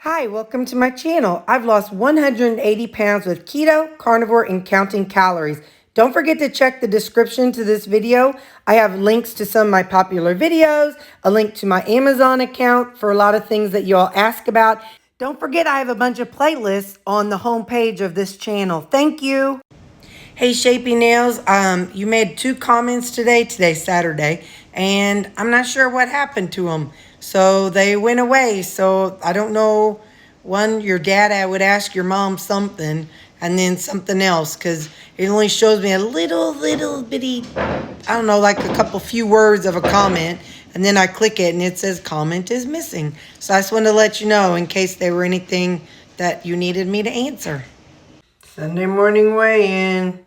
Hi, welcome to my channel. I've lost 180 pounds with keto, carnivore, and counting calories. Don't forget to check the description to this video. I have links to some of my popular videos, a link to my Amazon account for a lot of things that you all ask about. Don't forget I have a bunch of playlists on the homepage of this channel. Thank you. Hey, Shapy Nails, you made 2 comments today. Today's Saturday, and I'm not sure what happened to them. So they went away. So I don't know. One, your dad, I would ask your mom something, and then something else, because it only shows me a little bitty, I don't know, like a few words of a comment, and then I click it, and it says comment is missing. So I just wanted to let you know in case there were anything that you needed me to answer. Sunday morning weigh-in.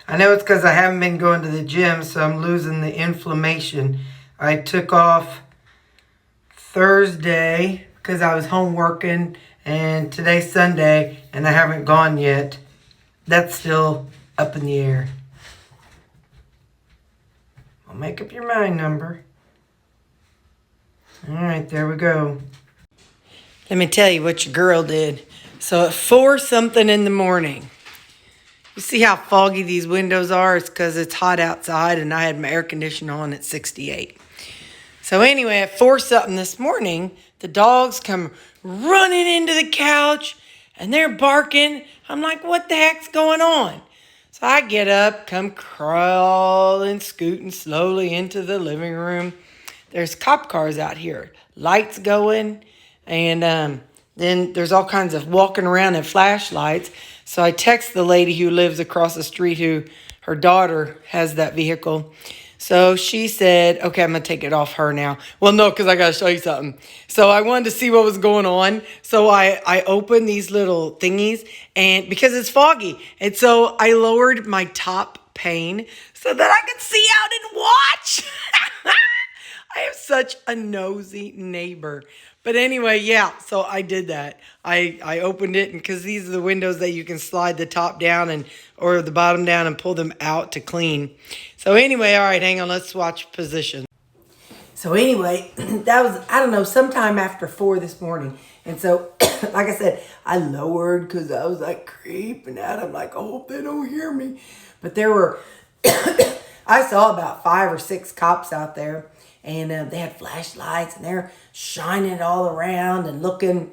I know it's because I haven't been going to the gym, so I'm losing the inflammation. I took off Thursday because I was home working, and today's Sunday, and I haven't gone yet. That's still up in the air. I'll make up your mind number. All right, there we go. Let me tell you what your girl did. So at 4 something in the morning, you see how foggy these windows are? It's because it's hot outside, and I had my air conditioner on at 68. So anyway, at 4 something this morning, the dogs come running into the couch, and they're barking. I'm like, what the heck's going on? So I get up, come crawling, scooting slowly into the living room. There's cop cars out here, lights going, and then there's all kinds of walking around and flashlights. So I text the lady who lives across the street who her daughter has that vehicle. So she said, okay, I'm going to take it off her now. Well, no, because I got to show you something. So I wanted to see what was going on. So I opened these little thingies, and because it's foggy. And so I lowered my top pane so that I could see out and watch. I have such a nosy neighbor. But anyway, yeah, so I did that. I opened it, and because these are the windows that you can slide the top down or the bottom down and pull them out to clean. So anyway, all right, hang on, let's swatch position. So anyway, that was, I don't know, sometime after 4 this morning. And so, like I said, I lowered because I was like creeping out. I'm like, I hope they don't hear me. But there were, I saw about 5 or 6 cops out there. And they had flashlights, and they're shining it all around and looking.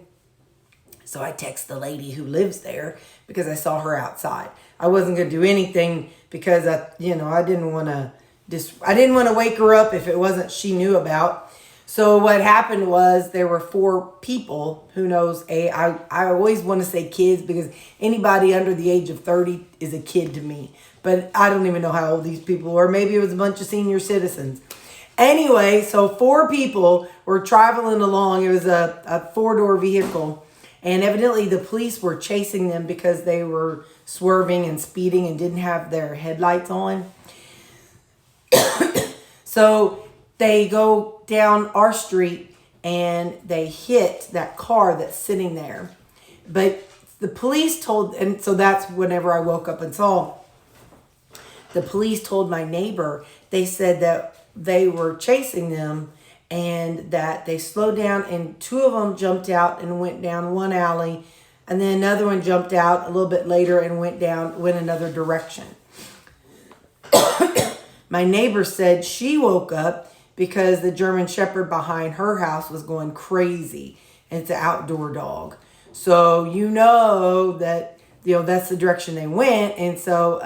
So I text the lady who lives there because I saw her outside. I wasn't going to do anything because I didn't want to wake her up if it wasn't she knew about. So what happened was there were 4 people. Who knows? I always want to say kids because anybody under the age of 30 is a kid to me. But I don't even know how old these people were. Maybe it was a bunch of senior citizens. Anyway, so 4 people were traveling along. It was a 4-door vehicle. And evidently the police were chasing them because they were swerving and speeding and didn't have their headlights on. So they go down our street and they hit that car that's sitting there. But the police told, and so that's whenever I woke up and saw. The police told my neighbor, they said that they were chasing them and that they slowed down, and 2 of them jumped out and went down one alley, and then another one jumped out a little bit later and went another direction. My neighbor said she woke up because the German Shepherd behind her house was going crazy, and it's an outdoor dog. So that's the direction they went, and so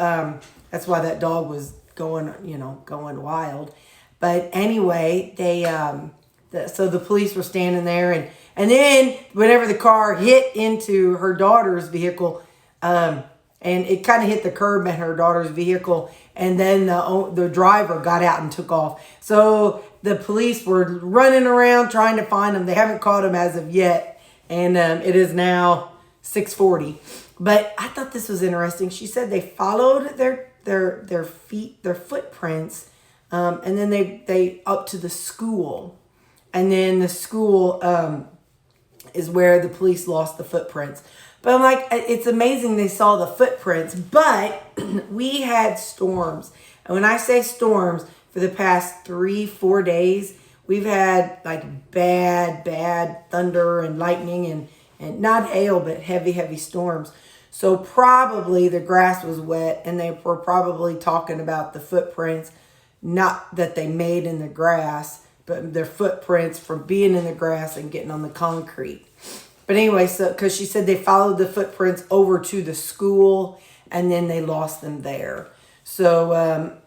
that's why that dog was going wild. But anyway, so the police were standing there, and then whenever the car hit into her daughter's vehicle, and it kind of hit the curb at her daughter's vehicle, and then the driver got out and took off. So the police were running around trying to find him. They haven't caught him as of yet, and it is now 6:40. But I thought this was interesting. She said they followed their footprints. And then they up to the school, and then the school is where the police lost the footprints. But I'm like, it's amazing they saw the footprints, but we had storms. And when I say storms, for the past 3-4 days, we've had like bad thunder and lightning and not hail, but heavy storms. So probably the grass was wet, and they were probably talking about the footprints, not that they made in the grass, but their footprints from being in the grass and getting on the concrete. But anyway, so because she said they followed the footprints over to the school and then they lost them there. So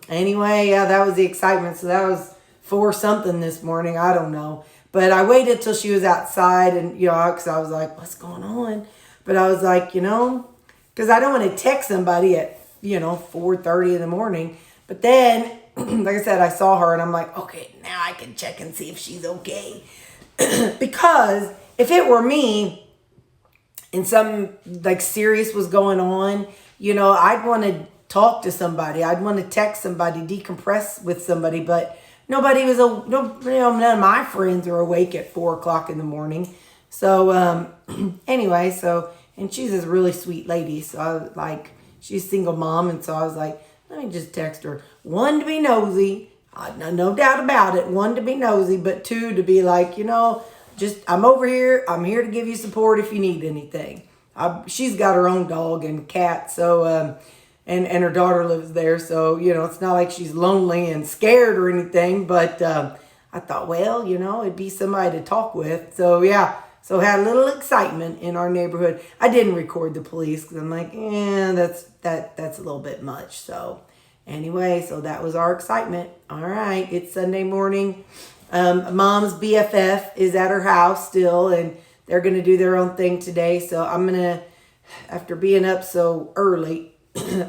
anyway, yeah, that was the excitement. So that was 4 something this morning. I don't know. But I waited till she was outside and, because I was like, what's going on? But I was like, because I don't want to text somebody at, 4:30 in the morning. But then, like I said, I saw her and I'm like, okay, now I can check and see if she's okay. Because if it were me and some like serious was going on, I'd want to talk to somebody. I'd want to text somebody, decompress with somebody. But nobody was, none of my friends are awake at 4 o'clock in the morning. So anyway, and she's a really sweet lady. So I was like, she's a single mom. And so I was like, let me just text her. 1, to be nosy. No doubt about it. 1, to be nosy. But 2, to be like, I'm over here. I'm here to give you support if you need anything. She's got her own dog and cat. So, and her daughter lives there. So, it's not like she's lonely and scared or anything. But I thought, well, it'd be somebody to talk with. So, yeah. So had a little excitement in our neighborhood. I didn't record the police because I'm like, that's a little bit much. So anyway, so that was our excitement. All right, it's Sunday morning. Mom's BFF is at her house still, and they're going to do their own thing today. So I'm going to, after being up so early,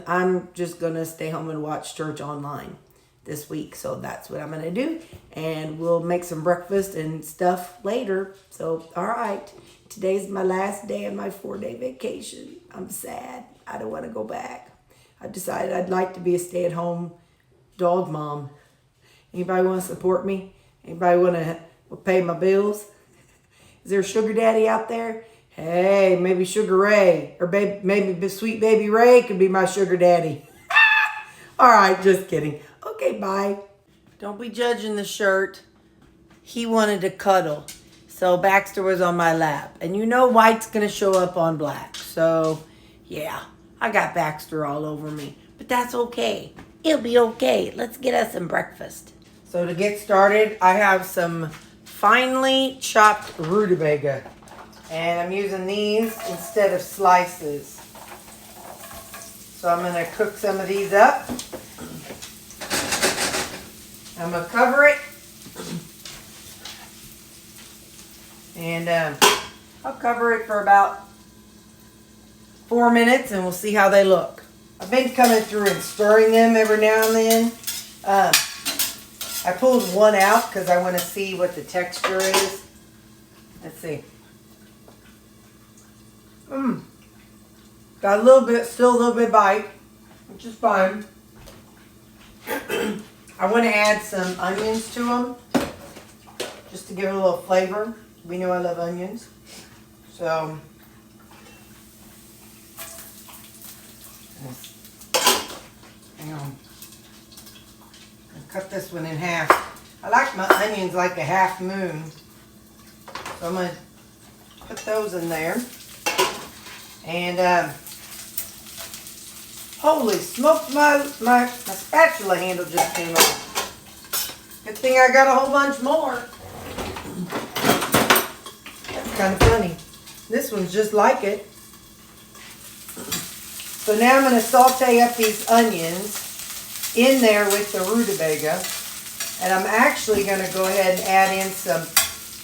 I'm just going to stay home and watch church online this week. So that's what I'm going to do. And we'll make some breakfast and stuff later. So, all right. Today's my last day of my 4-day vacation. I'm sad. I don't want to go back. I decided I'd like to be a stay-at-home dog mom. Anybody want to support me? Anybody want to pay my bills? Is there a sugar daddy out there? Hey, maybe Sugar Ray. Or maybe Sweet Baby Ray could be my sugar daddy. All right, just kidding. Okay, bye. Don't be judging the shirt. He wanted to cuddle. So Baxter was on my lap. And white's going to show up on black. So, yeah, I got Baxter all over me. But that's okay. It'll be okay. Let's get us some breakfast. So to get started, I have some finely chopped rutabaga. And I'm using these instead of slices. So I'm going to cook some of these up. I'm going to cover it. And I'll cover it for about 4 minutes and we'll see how they look. I've been coming through and stirring them every now and then. I pulled one out because I want to see what the texture is. Let's see. Got a little bit, still a little bit bite, which is fine. I want to add some onions to them, just to give it a little flavor. We know I love onions. So, hang on. I'll cut this one in half. I like my onions like a half moon. So I'm going to put those in there. And, holy smokes, my spatula handle just came off. Good thing I got a whole bunch more. That's kind of funny. This one's just like it. So now I'm going to saute up these onions in there with the rutabaga. And I'm actually going to go ahead and add in some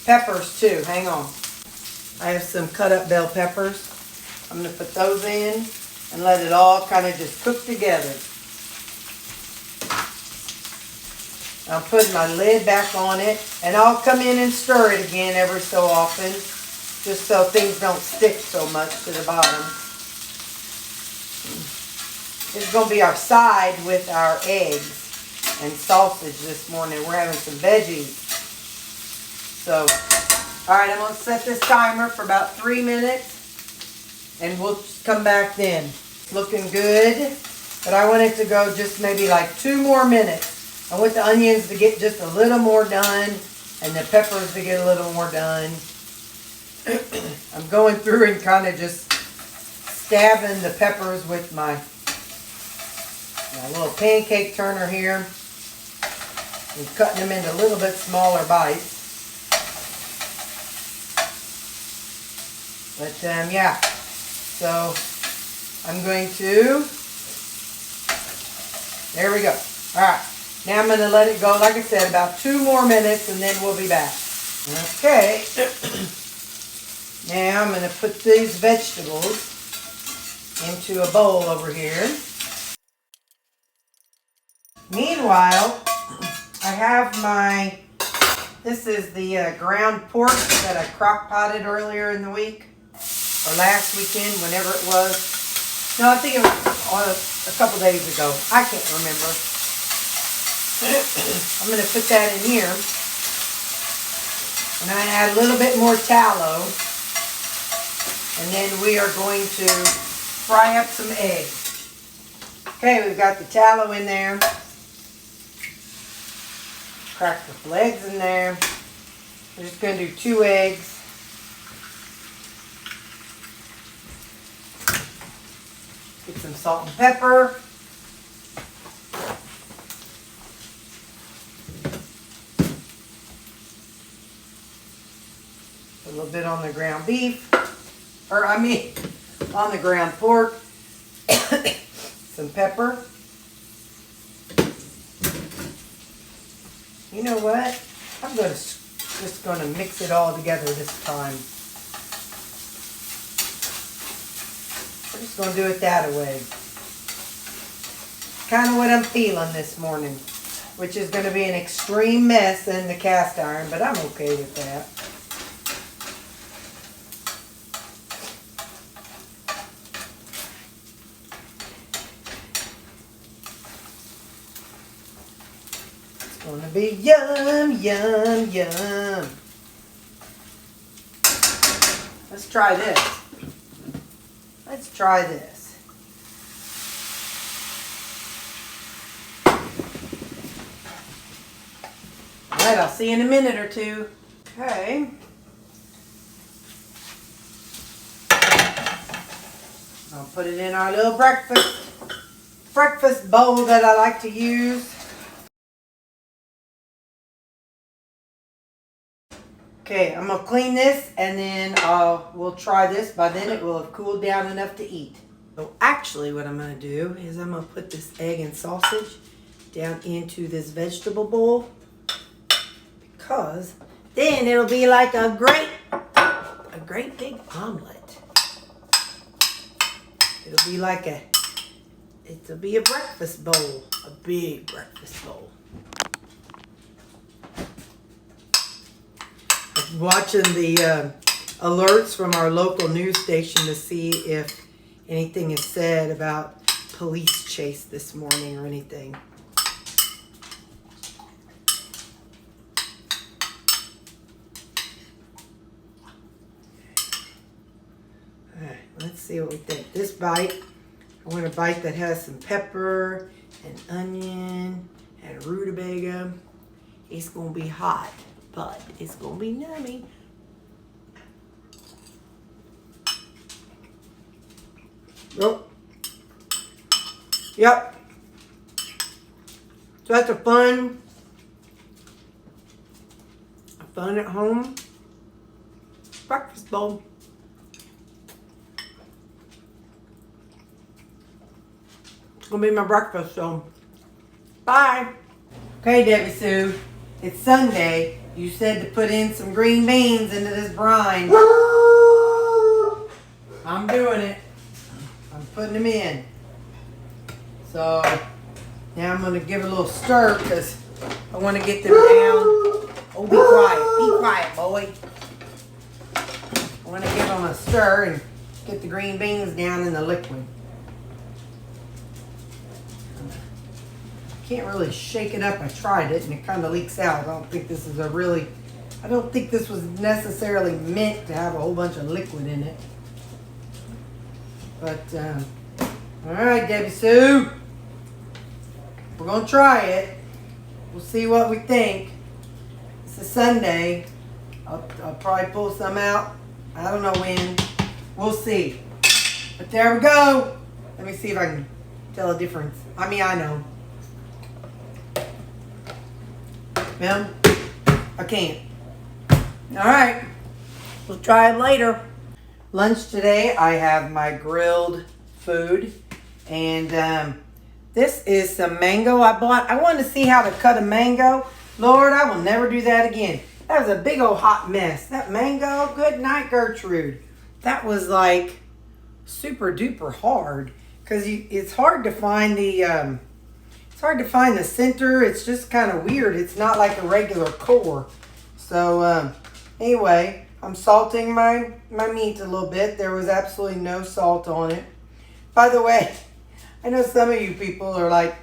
peppers too. Hang on. I have some cut up bell peppers. I'm going to put those in and let it all kind of just cook together. I'm putting my lid back on it, and I'll come in and stir it again every so often, just so things don't stick so much to the bottom. This is going to be our side with our eggs and sausage this morning. We're having some veggies. So, all right, I'm going to set this timer for about 3 minutes. And we'll come back then. Looking good. But I want it to go just maybe like 2 more minutes. I want the onions to get just a little more done and the peppers to get a little more done. I'm going through and kind of just stabbing the peppers with my little pancake turner here and cutting them into a little bit smaller bites. But yeah, so I'm going to, there we go. All right, now I'm going to let it go, like I said, about 2 more minutes and then we'll be back. Okay, now I'm going to put these vegetables into a bowl over here. Meanwhile, I have my, this is the ground pork that I crock potted earlier in the week, or last weekend, whenever it was. No, I think it was a couple days ago. I can't remember. I'm going to put that in here. And I'm going to add a little bit more tallow. And then we are going to fry up some eggs. Okay, we've got the tallow in there. Crack a couple eggs in there. We're just going to do 2 eggs. Get some salt and pepper. A little bit on the ground beef. Or I mean, on the ground pork. Some pepper. You know what? I'm just going to mix it all together this time. We're just going to do it that way. Kind of what I'm feeling this morning, which is going to be an extreme mess in the cast iron, but I'm okay with that. It's going to be yum, yum, yum. Let's try this. Let's try this. All right, I'll see you in a minute or two. Okay. I'll put it in our little breakfast bowl that I like to use. Okay, I'm going to clean this and then we'll try this. By then it will have cooled down enough to eat. So actually what I'm going to do is I'm going to put this egg and sausage down into this vegetable bowl, because then it'll be like a great big omelet. It'll be like it'll be a breakfast bowl, a big breakfast bowl. Watching the alerts from our local news station to see if anything is said about police chase this morning or anything. Alright, let's see what we think. This bite, I want a bite that has some pepper and onion and rutabaga. It's going to be hot, but it's going to be yummy. Oh. Yep. So that's a fun at home breakfast bowl. It's going to be my breakfast, so bye. Okay, Debbie Sue, it's Sunday. You said to put in some green beans into this brine. I'm doing it. I'm putting them in. So now I'm going to give it a little stir because I want to get them down. Oh, be quiet. Be quiet, boy. I want to give them a stir and get the green beans down in the liquid. Can't really shake it up. I tried it and it kind of leaks out. I don't think this was necessarily meant to have a whole bunch of liquid in it. But, all right, Debbie Sue. We're going to try it. We'll see what we think. It's a Sunday. I'll probably pull some out. I don't know when. We'll see. But there we go. Let me see if I can tell a difference. I mean, I know. Well, I can't. All right. We'll try it later. Lunch today, I have my grilled food. And this is some mango I bought. I wanted to see how to cut a mango. Lord, I will never do that again. That was a big old hot mess. That mango, good night, Gertrude. That was like super duper hard. Because it's hard to find the center. It's just kind of weird. It's not like a regular core. So anyway, I'm salting my meat a little bit. There was absolutely no salt on it. By the way, I know some of you people are like,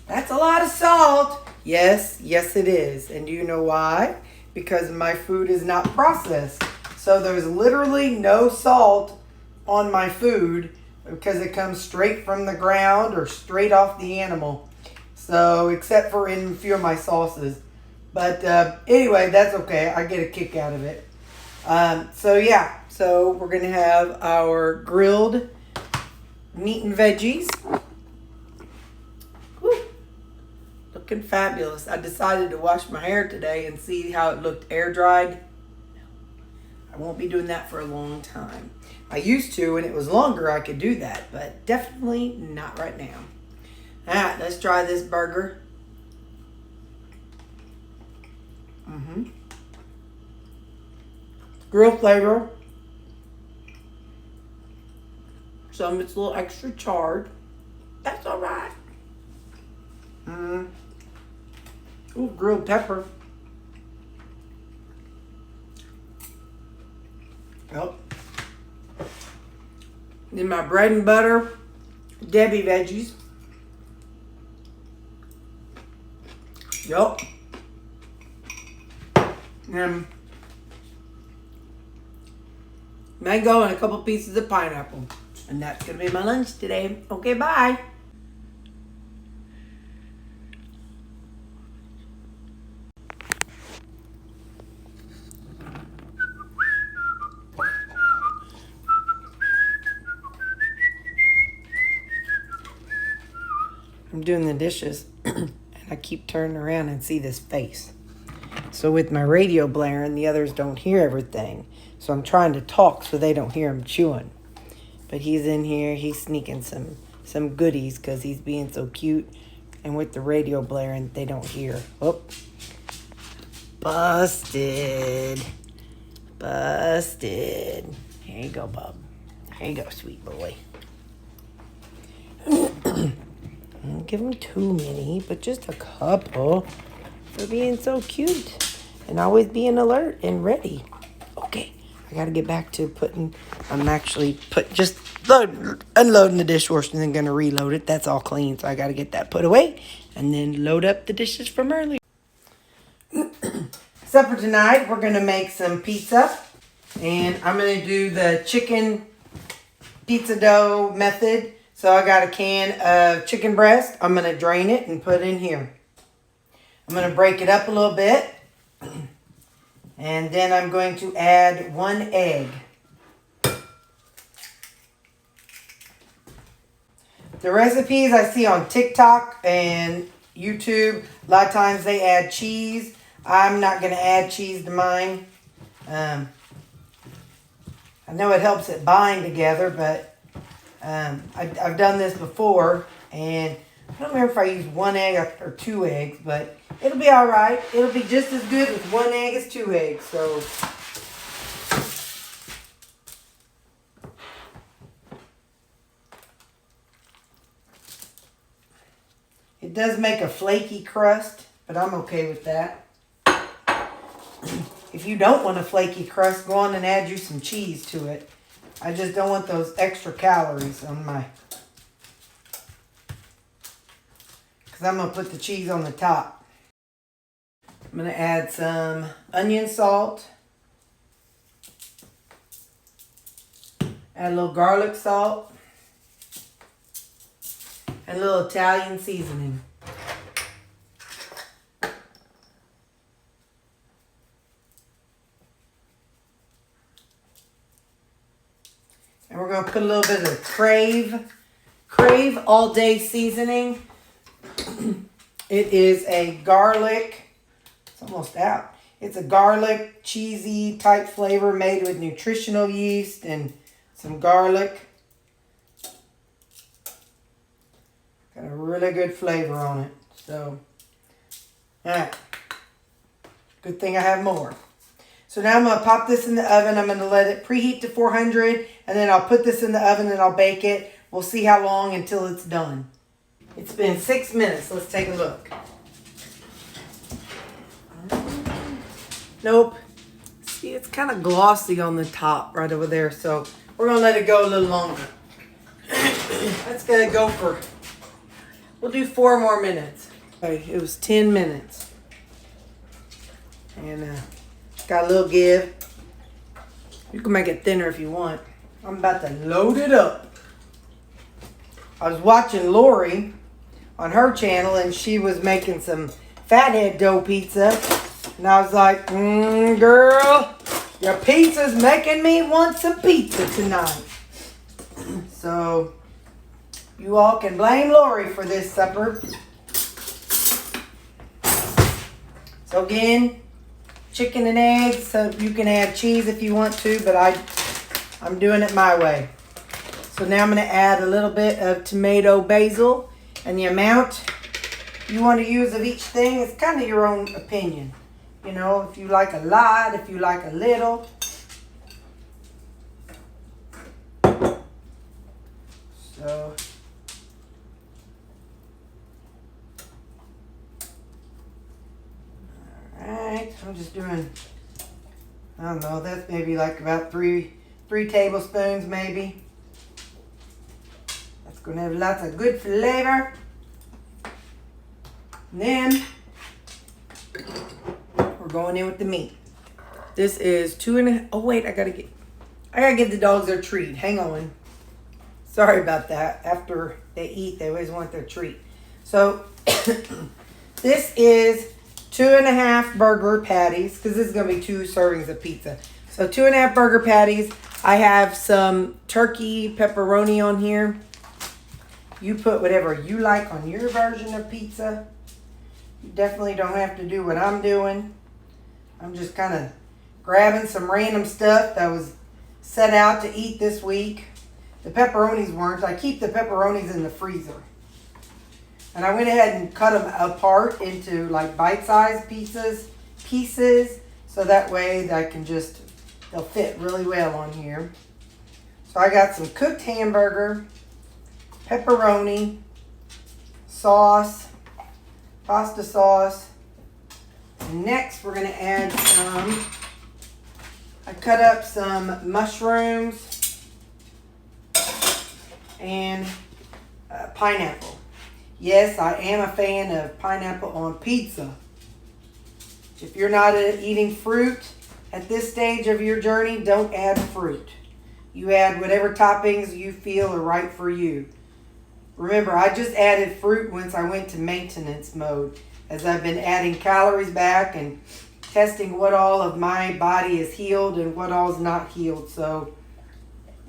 that's a lot of salt. Yes, it is. And do you know why? Because my food is not processed. So there's literally no salt on my food because it comes straight from the ground or straight off the animal. So, except for in a few of my sauces. But anyway, that's okay. I get a kick out of it. So we're going to have our grilled meat and veggies. Whew. Looking fabulous. I decided to wash my hair today and see how it looked air dried. I won't be doing that for a long time. I used to, when it was longer, I could do that, but definitely not right now. All right, let's try this burger. Grill flavor. Some of it's a little extra charred. That's all right. Ooh, grilled pepper. Yep. Then my bread and butter, Debbie veggies. Yep. And mango and a couple pieces of pineapple. And that's going to be my lunch today. Okay, bye. I'm doing the dishes and I keep turning around and see this face. So with my radio blaring, the others don't hear everything. So I'm trying to talk so they don't hear him chewing. But he's in here, he's sneaking some goodies because he's being so cute. And with the radio blaring, they don't hear. Oh, busted. Busted. Here you go, bub. Here you go, sweet boy. Don't give him too many, but just a couple for being so cute and always being alert and ready. Okay, I gotta get back to unloading the dishwasher and then gonna reload it. That's all clean, so I gotta get that put away and then load up the dishes from earlier. Supper tonight, we're gonna make some pizza, and I'm gonna do the chicken pizza dough method. So I got a can of chicken breast. I'm going to drain it and put it in here. I'm going to break it up a little bit. And then I'm going to add 1 egg. The recipes I see on TikTok and YouTube, a lot of times they add cheese. I'm not going to add cheese to mine. I know it helps it bind together, but I've done this before, and I don't remember if I used 1 egg or 2 eggs, but it'll be all right. It'll be just as good with 1 egg as 2 eggs. So it does make a flaky crust, but I'm okay with that. If you don't want a flaky crust, go on and add you some cheese to it. I just don't want those extra calories on my... Because I'm going to put the cheese on the top. I'm going to add some onion salt. Add a little garlic salt. And a little Italian seasoning. And we're going to put a little bit of Crave all day seasoning. It is a garlic, it's almost out. It's a garlic, cheesy type flavor made with nutritional yeast and some garlic. Got a really good flavor on it. So, alright. Good thing I have more. So now I'm going to pop this in the oven. I'm going to let it preheat to 400. And then I'll put this in the oven and I'll bake it. We'll see how long until it's done. It's been 6 minutes. Let's take a look. Nope. See, it's kind of glossy on the top right over there. So we're going to let it go a little longer. That's going to go for, we'll do 4 more minutes. Okay, it was 10 minutes. And got a little give. You can make it thinner if you want. I'm about to load it up. I was watching Lori on her channel and she was making some fathead dough pizza. And I was like, girl, your pizza's making me want some pizza tonight. So, you all can blame Lori for this supper. So again, chicken and eggs. So you can add cheese if you want to, but I'm doing it my way. So now I'm going to add a little bit of tomato basil. And the amount you want to use of each thing is kind of your own opinion. You know, if you like a lot, if you like a little. So, alright, I'm just doing, I don't know, that's maybe like about three tablespoons maybe. That's going to have lots of good flavor. And then we're going in with the meat. This is 2.5. Oh wait, I gotta give the dogs their treat. Hang on. Sorry about that. After they eat, they always want their treat. So this is 2.5 burger patties, because this is gonna be 2 servings of pizza. So 2.5 burger patties. I have some turkey pepperoni on here. You put whatever you like on your version of pizza. You definitely don't have to do what I'm doing. I'm just kind of grabbing some random stuff that was set out to eat this week. The pepperonis weren't. I keep the pepperonis in the freezer. And I went ahead and cut them apart into like bite-sized pieces, so that way I can just, they'll fit really well on here. So I got some cooked hamburger, pepperoni, sauce, pasta sauce. And next we're going to add some, I cut up some mushrooms and pineapple. Yes, I am a fan of pineapple on pizza. If you're not eating fruit at this stage of your journey, don't add fruit. You add whatever toppings you feel are right for you. Remember, I just added fruit once I went to maintenance mode, as I've been adding calories back and testing what all of my body is healed and what all is not healed. So,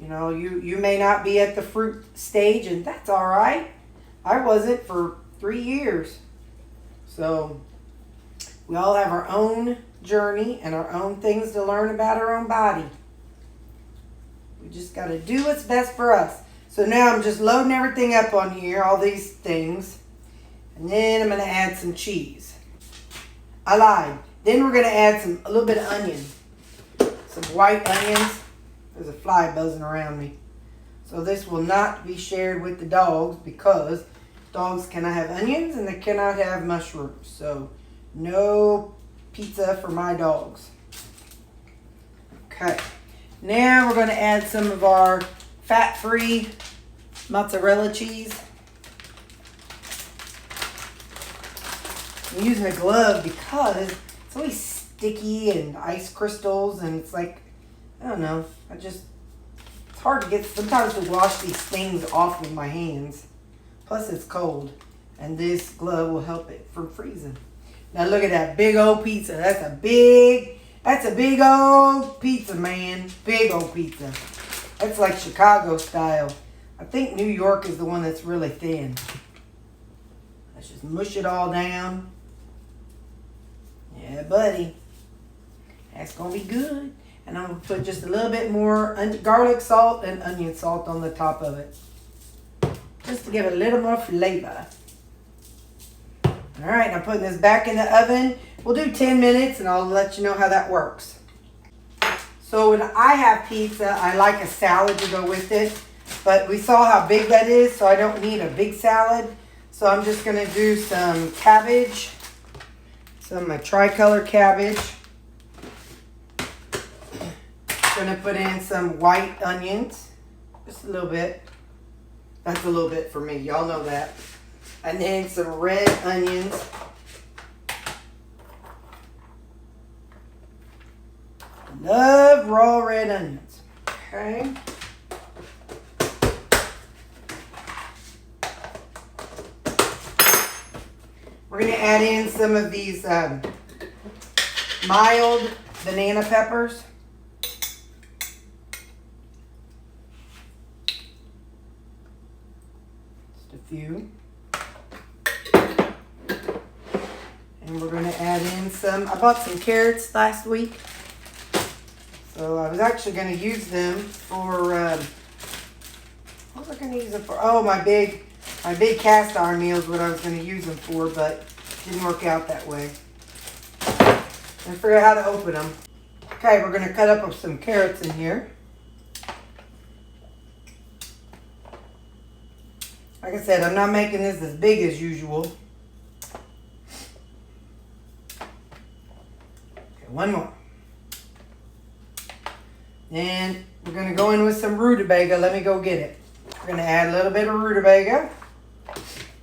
you know, you may not be at the fruit stage, and that's all right. I wasn't for 3 years. So, we all have our own journey and our own things to learn about our own body. We just got to do what's best for us. So now I'm just loading everything up on here, all these things. And then I'm going to add some cheese. I lied. Then we're going to add a little bit of onion. Some white onions. There's a fly buzzing around me. So this will not be shared with the dogs because dogs cannot have onions and they cannot have mushrooms. So no pizza for my dogs. Okay. Now we're going to add some of our fat-free mozzarella cheese. I'm using a glove because it's always sticky and ice crystals, and it's like, I don't know, it's hard to get sometimes to wash these things off with my hands. Plus it's cold, and this glove will help it from freezing. Now look at that big old pizza. That's a big old pizza, man. Big old pizza. That's like Chicago style. I think New York is the one that's really thin. Let's just mush it all down. Yeah, buddy. That's going to be good. And I'm going to put just a little bit more garlic salt and onion salt on the top of it. Just to give it a little more flavor. Alright, I'm putting this back in the oven. We'll do 10 minutes and I'll let you know how that works. So when I have pizza, I like a salad to go with it. But we saw how big that is, so I don't need a big salad. So I'm just going to do some cabbage. Some of my tricolor cabbage. Going to put in some white onions. Just a little bit. That's a little bit for me. Y'all know that. And then some red onions. Love raw red onions. Okay. We're going to add in some of these mild banana peppers. Just a few. And we're going to add in some, I bought some carrots last week. So I was actually going to use them for, what was I going to use them for? Oh, my big cast iron meal is what I was going to use them for, but it didn't work out that way. I figure out how to open them. Okay, we're going to cut up some carrots in here. Like I said, I'm not making this as big as usual. Okay, one more. And we're going to go in with some rutabaga. Let me go get it. We're going to add a little bit of rutabaga.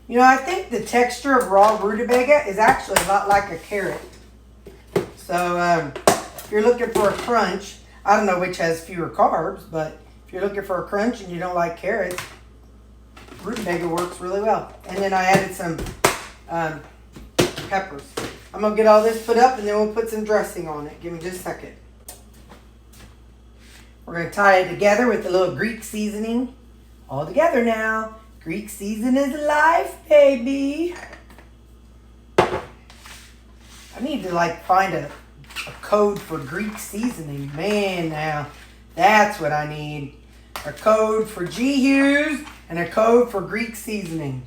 You know, I think the texture of raw rutabaga is actually a lot like a carrot. So, if you're looking for a crunch, I don't know which has fewer carbs, but if you're looking for a crunch and you don't like carrots, rutabaga works really well. And then I added some peppers. I'm going to get all this put up and then we'll put some dressing on it. Give me just a second. We're going to tie it together with a little Greek seasoning. All together now. Greek season is life, baby. I need to find a code for Greek seasoning. Man, now that's what I need. A code for G-Hughes and a code for Greek seasoning.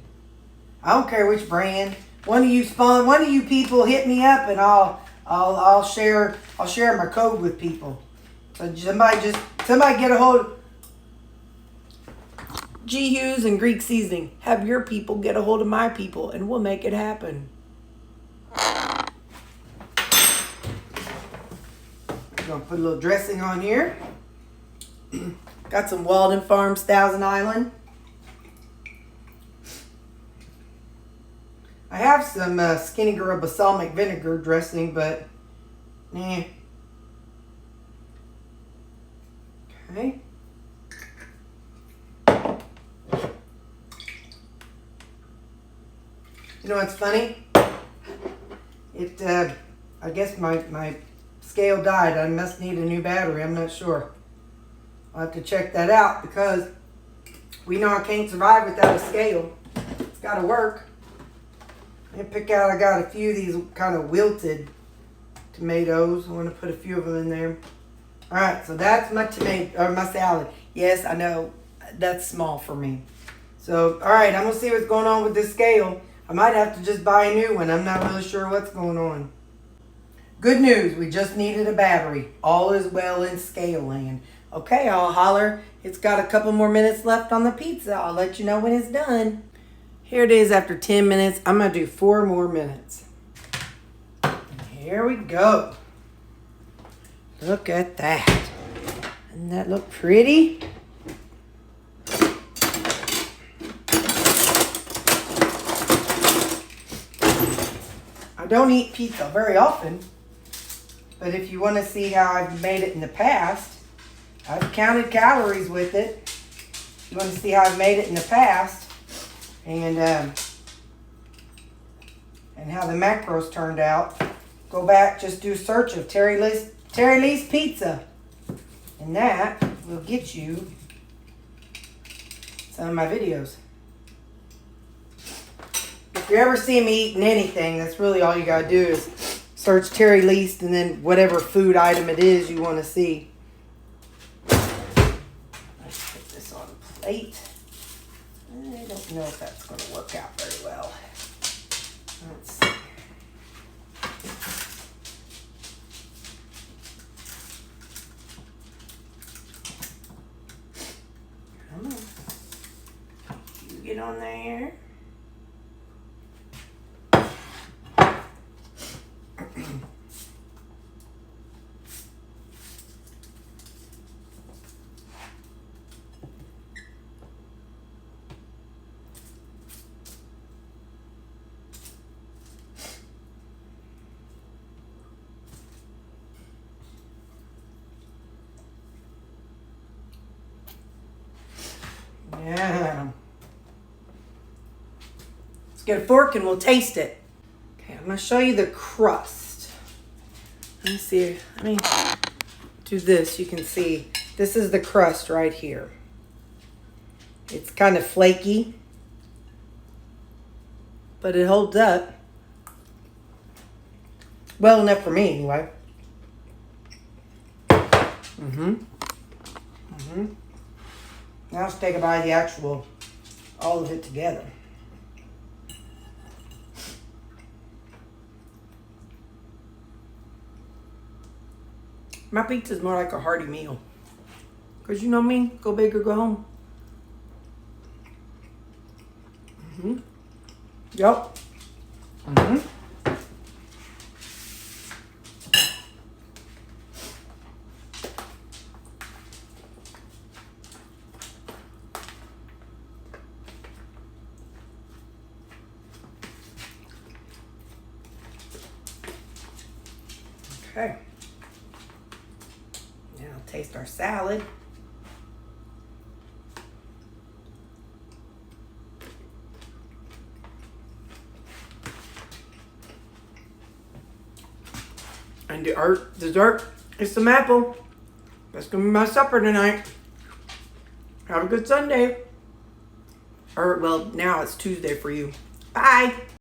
I don't care which brand. One of you people hit me up and I'll share my code with people. So somebody get a hold of G-Hughes and Greek seasoning. Have your people get a hold of my people and we'll make it happen. I'm going to put a little dressing on here. Got some Walden Farms Thousand Island. I have some Skinny Girl balsamic vinegar dressing, but Okay. You know what's funny? I guess my scale died. I must need a new battery. I'm not sure. I'll have to check that out because we know I can't survive without a scale. It's got to work. Let me pick out, I got a few of these kind of wilted tomatoes. I want to put a few of them in there. All right, so that's my my salad. Yes, I know that's small for me. So, all right, I'm going to see what's going on with this scale. I might have to just buy a new one. I'm not really sure what's going on. Good news, we just needed a battery. All is well in scale land. Okay, I'll holler. It's got a couple more minutes left on the pizza. I'll let you know when it's done. Here it is after 10 minutes. I'm going to do 4 more minutes. And here we go. Look at that. Doesn't that look pretty? I don't eat pizza very often, but if you want to see how I've made it in the past, I've counted calories with it. If you want to see how I've made it in the past, and how the macros turned out, go back, just do a search of Terry Lee's Pizza. And that will get you some of my videos. If you ever see me eating anything, that's really all you gotta do is search Terry Least and then whatever food item it is you want to see. Let's put this on a plate. I don't know if that's going to work out very well. Let's see. Come on. You get on there. Yeah. Let's get a fork and we'll taste it. Okay, I'm going to show you the crust. Let me see. Let me do this. You can see this is the crust right here. It's kind of flaky, but it holds up well enough for me anyway. Now let's take a bite of the actual, all of it together. My pizza's more like a hearty meal. Because you know me, go big or go home. Yep. Okay. Now taste our salad. And the dessert is some apple. That's gonna be my supper tonight. Have a good Sunday. Or, well, now it's Tuesday for you. Bye.